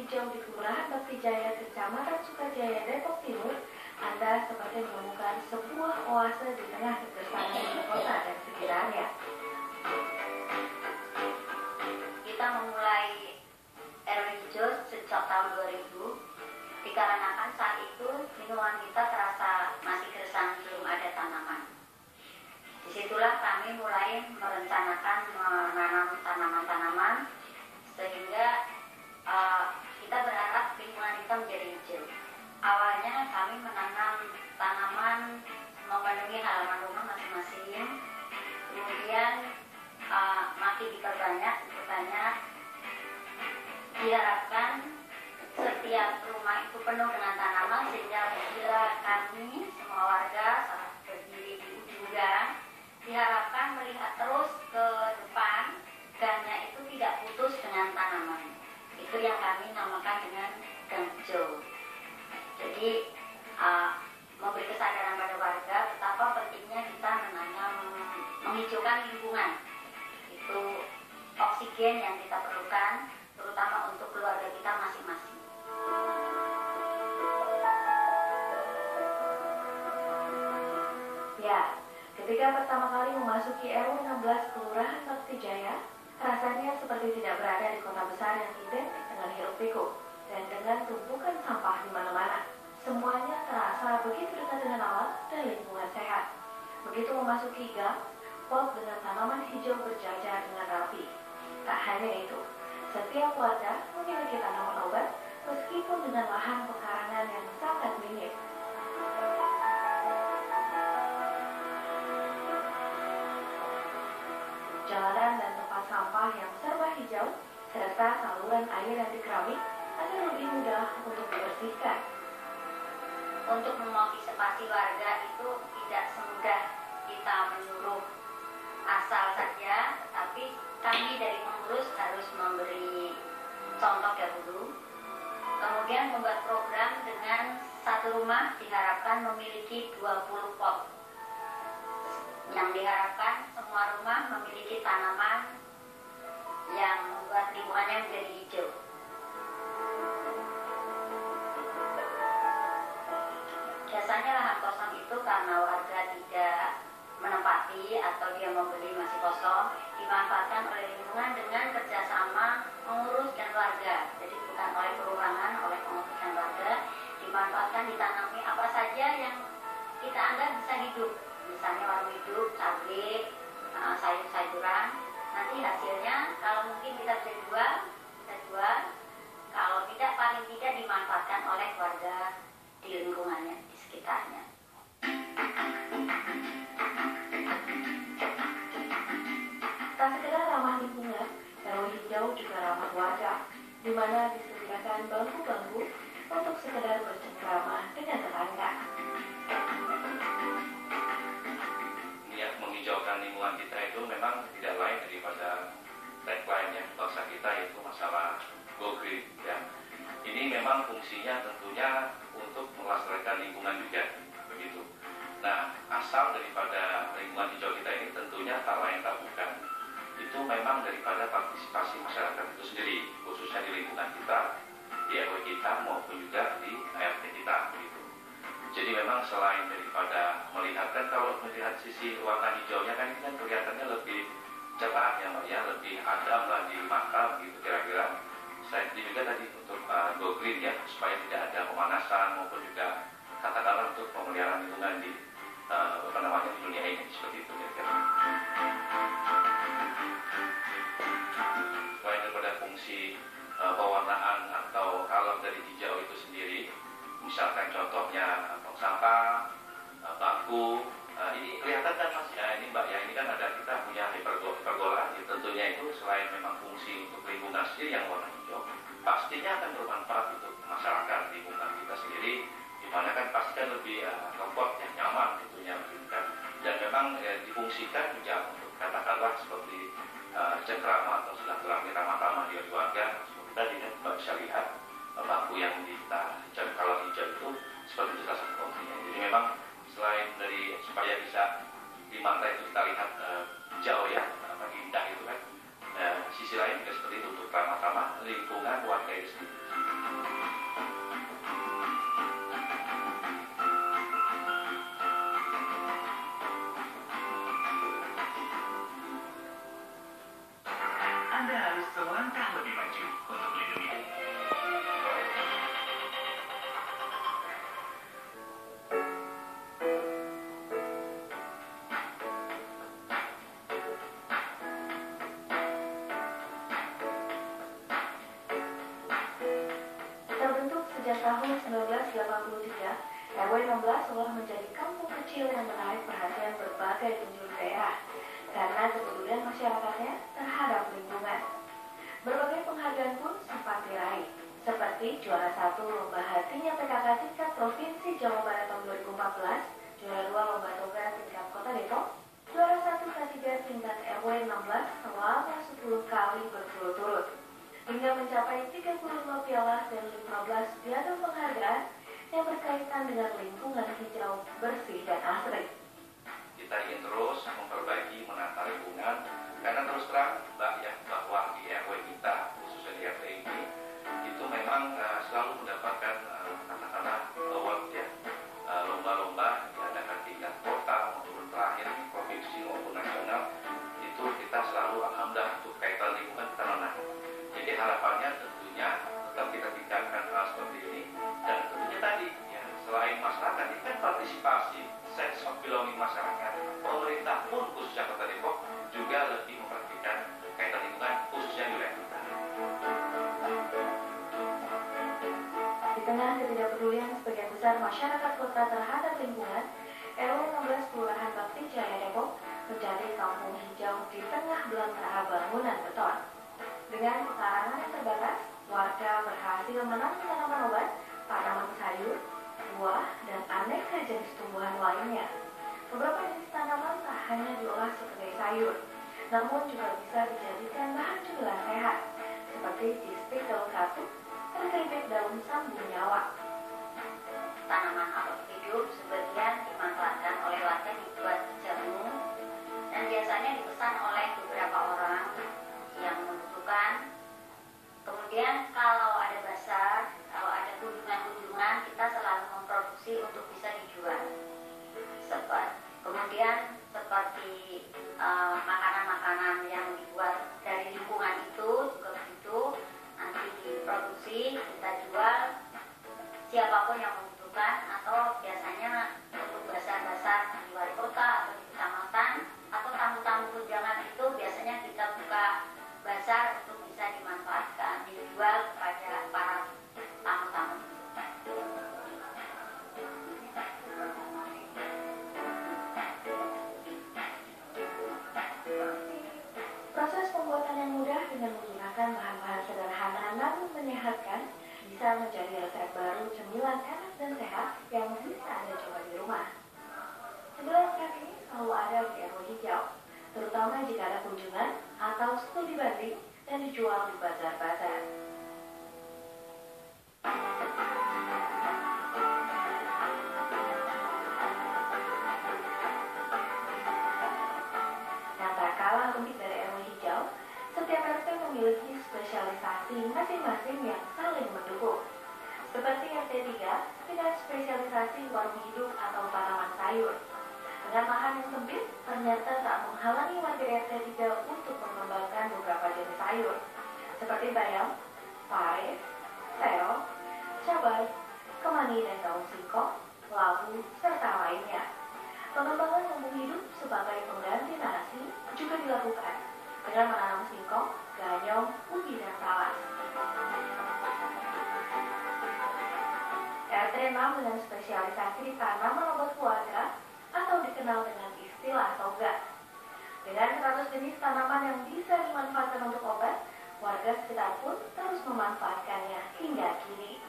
hijau di Kelurahan Bakti Jaya, Kecamatan Sukajaya, Depok Timur, Anda seperti menemukan sebuah oase di tengah kegersangan ibu kota dan sekitarnya. Kita memulai RW hijau sejak tahun 2000, dikarenakan saat itu lingkungan kita terasa masih gersang, belum ada tanaman. Disitulah kami mulai merencanakan menanam tanaman-tanaman sehingga kita berharap lingkungan kita menjadi hijau. Awalnya kami menanam tanaman memenuhi halaman rumah masing-masing, kemudian makin diperbanyak, diharapkan setiap rumah itu penuh dengan tanaman sehingga bila kami semua warga saat berdiri di ujung gang diharapkan melihat terus ke depan, gangnya itu tidak putus dengan tanaman. Itu yang kami namakan dengan gang hijau. Jadi memberi kesadaran pada warga betapa pentingnya kita menghijaukan lingkungan. Itu oksigen yang kita perlukan, terutama untuk keluarga kita masing-masing. Ya, ketika pertama kali memasuki RW 16 Kelurahan Bakti Jaya, rasanya seperti tidak berada di kota besar yang identik dengan hiruk-pikuk dan dengan tumpukan sampah di mana-mana. Semuanya terasa begitu dekat dengan alam dan lingkungan sehat. Begitu memasuki gang, pot dengan tanaman hijau berjajar dengan rapi. Tak hanya itu, setiap warga memiliki tanaman obat meskipun dengan lahan pekarangan yang sangat minim. Jalanan dan tempat sampah yang serba hijau, serta saluran air yang dikeramik agar lebih mudah untuk dibersihkan. Untuk memotivasi warga itu tidak semudah kita menyuruh asal saja, tetapi kami dari pengurus harus memberi contoh dahulu. Kemudian membuat program dengan satu rumah diharapkan memiliki 20 pot. Yang diharapkan semua rumah memiliki tanaman yang membuat lingkungannya menjadi hijau. Biasanya lahan kosong itu karena warga tidak menempati atau dia membeli masih kosong, dimanfaatkan oleh lingkungan dengan kerjasama pengurus dan warga. Jadi bukan oleh perorangan, oleh pengurus dan warga, dimanfaatkan, ditanami apa saja yang kita anggap bisa hidup. Misalnya warung hidup, cabai, sayur-sayuran. Nanti hasilnya kalau mungkin kita bisa jual. Kalau tidak, paling tidak dimanfaatkan oleh warga di lingkungannya, di sekitarnya. Tak sekedar ramah lingkungan, RW hijau juga ramah warga, di mana disediakan bangku-bangku untuk sekedar bercengkrama dengan tetangga. Niat menghijaukan lingkungan kita itu memang tidak lain daripada tagline yang bangsa kita, yaitu masalah go green. Ya. Ini memang fungsinya tentunya untuk melestarikan lingkungan juga, begitu. Nah, asal daripada lingkungan hijau kita ini tentunya tak lain tak bukan, itu memang daripada partisipasi masyarakat itu sendiri, khususnya di lingkungan kita, di RW kita maupun juga di RT kita, begitu. Jadi memang selain daripada melihat, kan kalau melihat sisi warna hijaunya kan ini kan kelihatannya lebih cepat ya Mbak ya, lebih adem lah di mata begitu kira-kira. Selain itu juga tadi untuk go green ya, supaya tidak ada pemanasan maupun juga katakanlah untuk pemeliharaan lingkungan di di dunia ini, seperti itu kira-kira. Selain daripada fungsi pewarnaan atau color dari hijau itu sendiri, misalkan contohnya tong sampah, bangku, ini kelihatan kan Mas ya, ini Mbak ya, ini kan ada kita punya hipergola, tentunya itu selain memang fungsi untuk lingkungan sendiri yang warna hijau, pastinya akan bermanfaat untuk masyarakat lingkungan kita sendiri, di mana kan pasti kan lebih comfort, yang nyaman tentunya kan, dan memang difungsikan juga untuk katakanlah seperti cengkrama atau silaturahmi ramah-ramah di warga. Seperti tadi kan Mbak bisa lihat bangku yang kita kalau hijau itu seperti itu salah satu fungsinya. Jadi memang selain dari supaya bisa di mata itu kita lihat hijau ya, indah itu kan, sisi lain juga seperti itu untuk ramah-ramah lingkungan warga itu sendiri. sejak tahun 1983, RW 16 telah menjadi kampung kecil yang menarik perhatian berbagai penjuru daerah karena kepedulian masyarakatnya terhadap lingkungan. Berbagai penghargaan pun sempat diraih, seperti juara 1 lomba hatinya PKK tingkat Provinsi Jawa Barat tahun 2014, juara 2 lomba toga tingkat Kota Depok, juara 1 K3 tingkat RW 16 selama 10 kali berturut-turut, hingga mencapai 35 piala dan 15 piagam penghargaan yang berkaitan dengan lingkungan hijau, bersih, dan asri. Kita ingin terus memperbaiki menata lingkungan, karena terus terang Mbak ya, bahwa di RW kita, khususnya di RT ini, itu memang selalu mendapatkan katakanlah award ya, lomba-lomba diadakan tingkat kota maupun terakhir di provinsi maupun nasional, itu kita selalu alhamdulillah untuk kaitan lingkungan kita menang. Jadi harapannya tentunya tetap kita tingkatkan hal seperti ini, dan tentunya tadi ya, selain masyarakat ini kan partisipasi, sense of belonging masyarakat, pemerintah pun khususnya Kota Depok juga lebih memperhatikan kaitan lingkungan khususnya di wilayah kita. Di tengah ketidakpedulian sebagian besar masyarakat kota terhadap lingkungan, RW 16 Kelurahan Bakti Jaya Depok menjadi kampung hijau di tengah belantara bangunan beton. Dengan pekarangan yang terbatas, warga berhasil menanam tanaman obat, tanaman sayur, buah, dan aneka jenis tumbuhan lainnya. Beberapa jenis tanaman tak hanya diolah sebagai sayur, namun juga bisa dijadikan bahan cemilan sehat, seperti cistik daun katuk dan keripik daun sambung nyawa. Tanaman apel hidup sebagian dimanfaatkan oleh warga dibuat jamu dan biasanya dipesan oleh beberapa orang yang membutuhkan. Kemudian kalau ada bazar, kalau ada kunjungan-kunjungan, kita selalu memproduksi untuk bisa dijual. Kemudian seperti makanan-makanan yang dibuat dari lingkungan itu juga begitu, nanti diproduksi, kita jual siapapun yang membutuhkan, atau biasanya untuk bazar-bazar di wali kota atau di kecamatan atau tamu-tamu tunjangan itu biasanya kita buka bazar untuk bisa dimanfaatkan, dijual kepada para tamu-tamu. Proses pembuatan yang mudah dengan menggunakan bahan-bahan sederhana namun menyehatkan bisa menjadi resep baru cemilan enak dan sehat yang bisa Anda coba di rumah. Cemilan sehat ini selalu ada di RW hijau, terutama jika ada kunjungan atau studi banding dan dijual di bazar-bazar. Yang tak kalah unik dari RW hijau, setiap RT memiliki spesialisasi masing-masing yang saling mendukung. Seperti RT 3 dengan spesialisasi warung hidup atau tanaman sayur. Dengan lahan yang sempit, ternyata tak menghalangi warga RT 3 untuk mengembangkan beberapa jenis sayur, seperti bayam, pare, terong, cabai, kemani dan daun singkong, labu, serta lainnya. Pengembangan lumbung hidup sebagai pengganti nasi juga dilakukan dengan menanam singkong, ganyong, ubi, dan talas. RT 6 dengan spesialisasi di tanaman obat keluarga atau dikenal dengan istilah toga. Dengan 100 jenis tanaman yang bisa dimanfaatkan untuk obat, warga sekitar pun terus memanfaatkannya hingga kini.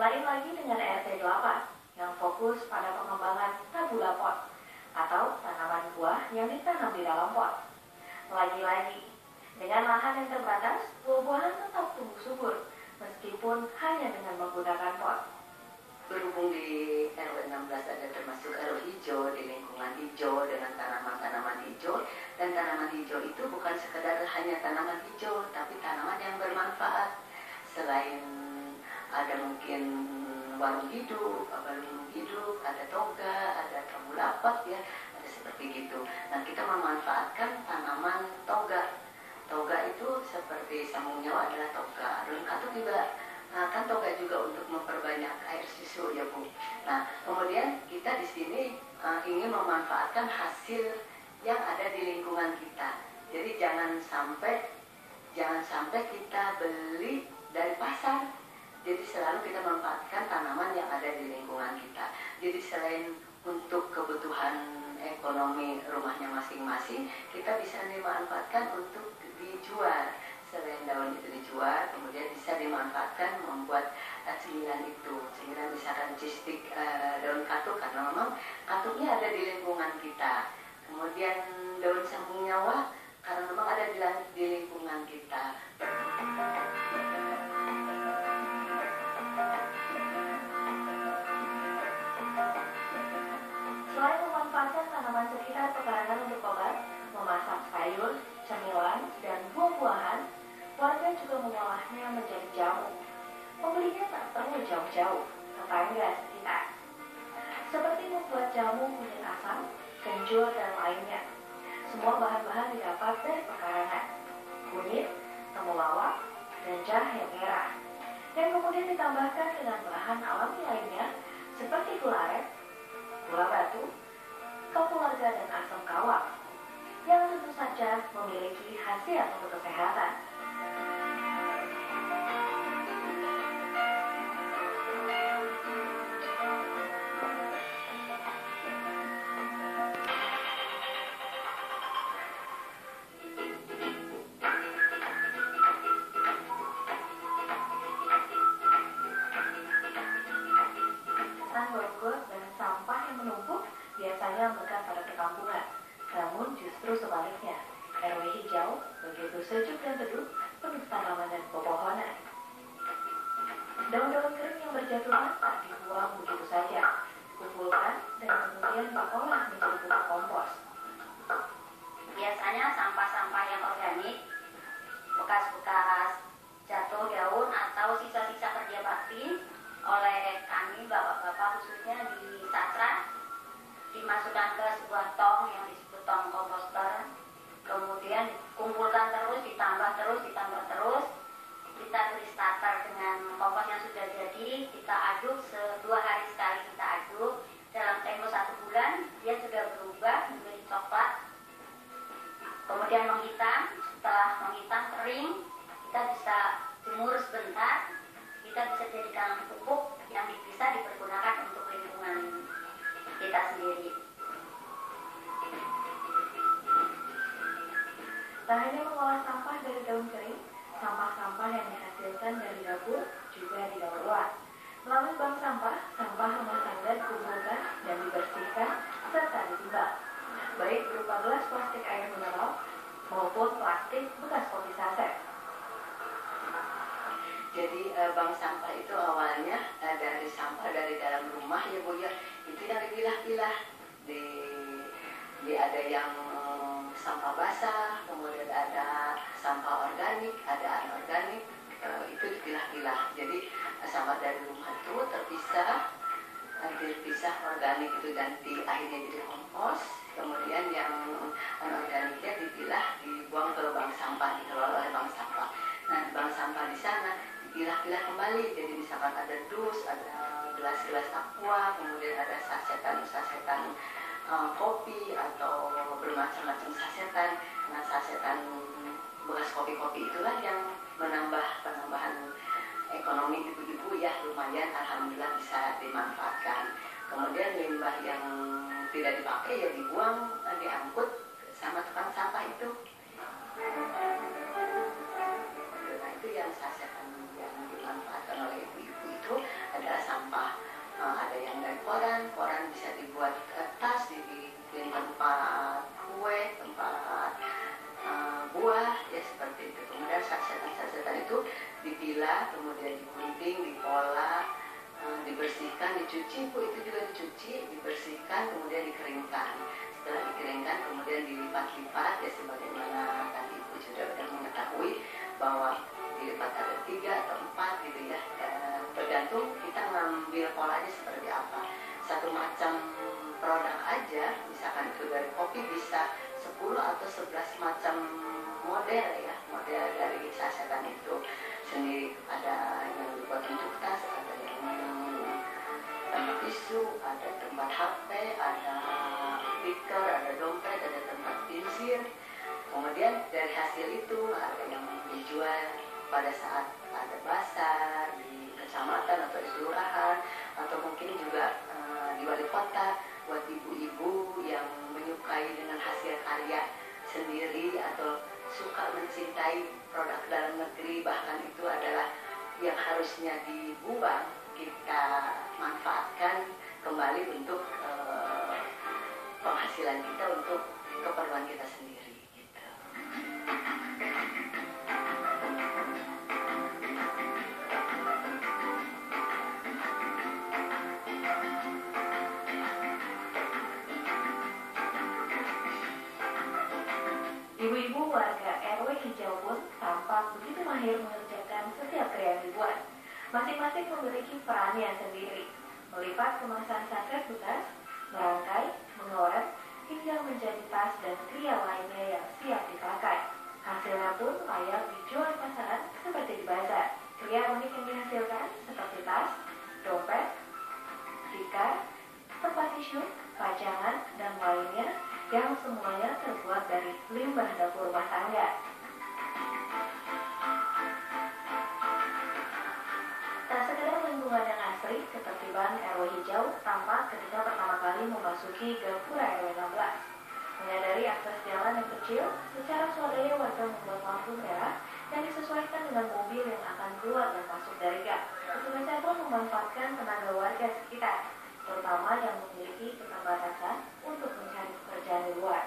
Lain lagi dengan RT 8 yang fokus pada pengembangan tabula pot atau tanaman buah yang ditanam di dalam pot. Lagi-lagi, dengan lahan yang terbatas, buah-buahan tetap tumbuh subur meskipun hanya dengan menggunakan pot. Berhubung di RW 16 ada termasuk RW hijau, di lingkungan hijau dengan tanaman-tanaman hijau, dan tanaman hijau itu bukan sekedar hanya tanaman hijau, tapi tanaman yang bermanfaat. Selain ada mungkin warung hidup, ada toga, ada tabulapat ya, ada seperti gitu. Nah, kita memanfaatkan tanaman toga. Toga itu seperti sambung nyawa adalah toga. Daun katuk juga, nah, kan toga juga untuk memperbanyak air susu ya Bu. Nah, kemudian kita di sini ingin memanfaatkan hasil yang ada di lingkungan kita. Jadi jangan sampai sampai kita beli dari pasar. Jadi selalu kita memanfaatkan tanaman yang ada di lingkungan kita. Jadi selain untuk kebutuhan ekonomi rumahnya masing-masing, kita bisa dimanfaatkan untuk dijual. Selain daun itu dijual, kemudian bisa dimanfaatkan membuat cemilan itu. Cemilan misalkan cistik daun katuk, karena memang katuknya ada di lingkungan kita. Kemudian daun sambung nyawa, karena memang ada di lingkungan kita. Selain memanfaatkan tanaman sekitar pekarangan untuk obat, memasak sayur, cemilan, dan buah-buahan, warga juga mengolahnya menjadi jamu. Pembelinya tak perlu jauh-jauh, tetangga sekitar. Seperti membuat jamu kunyit asam, kenjur, dan lainnya. Semua bahan-bahan didapat dari pekarangan, kunyit, temulawak, dan jahe merah. Dan kemudian ditambahkan dengan bahan alami lainnya, seperti gula aren, gula batu, kapulaga, dan asam kawak, yang tentu saja memiliki khasiat untuk kesehatan. Borgol dan sampah yang menumpuk biasanya melekat pada perkampungan. Namun justru sebaliknya, RW hijau begitu sejuk dan teduh, penuh tanaman dan pepohonan. Daun-daun kering yang berjatuhan tak dibuang begitu saja, dikumpulkan dan kemudian diolah menjadi pupuk kompos. Biasanya sampah-sampah yang organik, bekas-bekas jatuh daun atau sisa-sisa kerja bakti oleh kami bapak-bapak khususnya di Sastra dimasukkan ke sebuah tong yang disebut tong komposter, kemudian dikumpulkan terus, ditambah terus, kita beri starter dengan kompos yang sudah jadi, kita aduk 2 hari sekali, kita aduk dalam tempo 1 bulan dia sudah berubah menjadi coklat, kemudian menghitam. Setelah menghitam kering, kita bisa jemur sebentar, kita bisa jadikan pupuk yang bisa dipergunakan untuk lingkungan kita sendiri. Tak hanya mengolah sampah dari daun kering, sampah-sampah yang dihasilkan dari dapur juga didaur ulang. Melalui bank sampah, sampah rumah tangga dikumpulkan dan dibersihkan serta ditimbang, baik berupa gelas plastik air mineral maupun plastik bekas kopi saset. Jadi bank sampah itu awalnya dari sampah dari dalam rumah ya Bu ya, itu yang dipilah-pilah. Ada yang sampah basah, kemudian ada sampah organik, ada anorganik, itu dipilah-pilah. Jadi sampah dari rumah itu terpisah organik itu ganti akhirnya jadi kompos, kemudian yang anorganiknya dipilah, dibuang ke bank sampah, dikelola oleh bank sampah. Nah di bank sampah di sana dipilah-pilah kembali, jadi misalkan ada dus, ada gelas-gelas aqua, kemudian ada sasetan kopi atau bermacam-macam sasetan. Nah sasetan bekas kopi-kopi itulah yang penambahan ekonomi ibu-ibu ya, lumayan alhamdulillah bisa dimanfaatkan. Kemudian limbah yang tidak dipakai ya dibuang, diangkut sama tukang sampah itu. Nah itu yang sasetan yang dimanfaatkan oleh ibu-ibu itu adalah sampah. Ada yang dari koran bisa dibuat tas, dibikin tempat kue, tempat buah, ya seperti itu. Kemudian sasetan itu dipilah, kemudian digunting, diolah, dibersihkan, dicuci, Bu, itu juga dicuci, dibersihkan, kemudian dikeringkan. Setelah dikeringkan, kemudian dilipat-lipat, ya sebagaimana tadi Ibu sudah mengetahui bahwa dilipat ada 3 atau 4 gitu ya. Tergantung kita ngambil polanya seperti apa. Satu macam produk aja, misalkan itu dari kopi bisa 10 atau 11 macam model ya, model dari sasetan itu sendiri. Ada yang dibuat untuk tas, ada yang tempat tisu, ada tempat HP, ada stiker, ada dompet, ada tempat pinsir. Kemudian dari hasil itu ada yang dijual dijual pada saat ada basar di kecamatan atau di kelurahan, atau mungkin juga di wali kota buat ibu-ibu yang menyukai dengan hasil karya sendiri atau suka mencintai produk dalam negeri, bahkan itu adalah yang harusnya dibuang, kita manfaatkan kembali untuk penghasilan kita, untuk keperluan kita sendiri gitu. Ibu-ibu warga RW Hijau pun tampak begitu mahir mengerjakan setiap karya yang dibuat. Masing-masing memiliki perannya sendiri, melipat kemasan saset bekas, merangkai, mengorek, hingga menjadi tas dan kria lainnya yang siap dipakai. Hasilnya pun layak dijual di pasaran seperti di bazar. Kria unik yang dihasilkan seperti tas, dompet, tikar, tempat tisu, pajangan, dan lainnya yang semuanya terbuat dari limbah dapur rumah tangga. Tak sekedar lingkungan yang asri, ketertiban RW Hijau tampak ketika pertama kali memasuki gapura RW 16. Menyadari akses jalan yang kecil, secara swadaya warga membuat lampu merah yang disesuaikan dengan mobil yang akan keluar dan masuk dari gang. Petugasnya pun memanfaatkan tenaga warga sekitar, terutama yang memiliki keterbatasan untuk mencari pekerjaan di luar.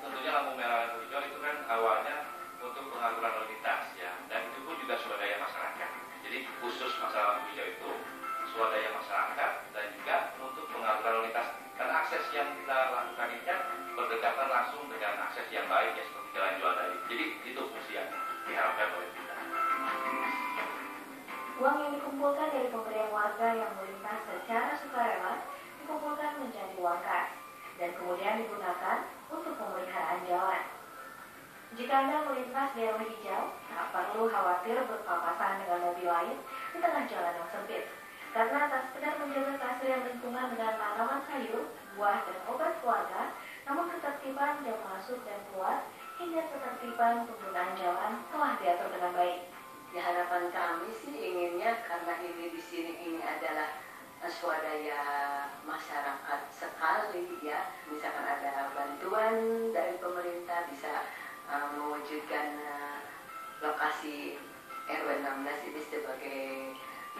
Tentunya lampu merah lampu hijau itu kan awalnya untuk pengaturan lalu lintas ya, dan itu pun juga swadaya masyarakat. Jadi khusus masalah lampu hijau itu swadaya masyarakat dan juga untuk pengaturan lalu lintas. Karena akses yang kita lakukan ini kan berdekatan langsung dengan akses yang baik ya, seperti jalan Juanda. Jadi itu fungsi yang diharapkan oleh kita. Uang yang dikumpulkan dari pemberian warga yang melintas secara sukarela dikumpulkan menjadi uang kas dan kemudian digunakan untuk pemeliharaan jalan. Jika Anda melintas di RW Hijau, tak perlu khawatir berpapasan dengan mobil lain di tengah jalan yang sempit, karena tak sekedar menjaga keasrian lingkungan dengan tanaman sayur, buah, dan obat keluarga, namun ketertiban jam masuk dan keluar hingga ketertiban penggunaan jalan telah diatur dengan baik. Ya, harapan kami sih inginnya, karena ini di sini ini adalah swadaya masyarakat sekali ya, misalkan ada bantuan dari pemerintah bisa mewujudkan lokasi RW 16 ini sebagai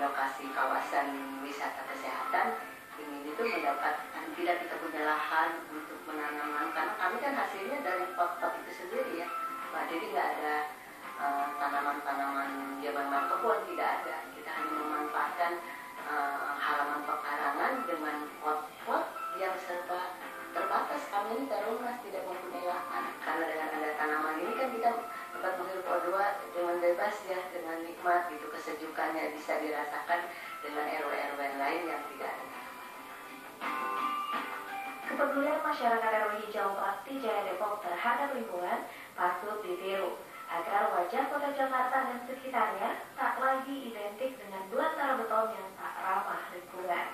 lokasi kawasan wisata kesehatan. Ingin itu mendapatkan, tidak kita punya lahan untuk menanam, karena kami kan hasilnya dari pot-pot itu sendiri ya, nah, jadi nggak ada tanaman-tanaman zaman kebun, tidak ada. Kita hanya memanfaatkan halaman pekarangan dengan pot-pot yang serba terbatas. Kami ini terlunas, tidak mempunyai lahan. Karena dengan ada tanaman ini kan kita dapat menghirup O2 dengan bebas ya, dengan nikmat gitu. Kesejukannya bisa dirasakan dengan RW-RW lain yang tidak ada. Kepedulian masyarakat RW Hijau Bakti Jaya Depok terhadap lingkungan patut ditiru, agar wajah kota Jakarta dan sekitarnya tak lagi identik dengan belantara beton yang tak ramah lingkungan.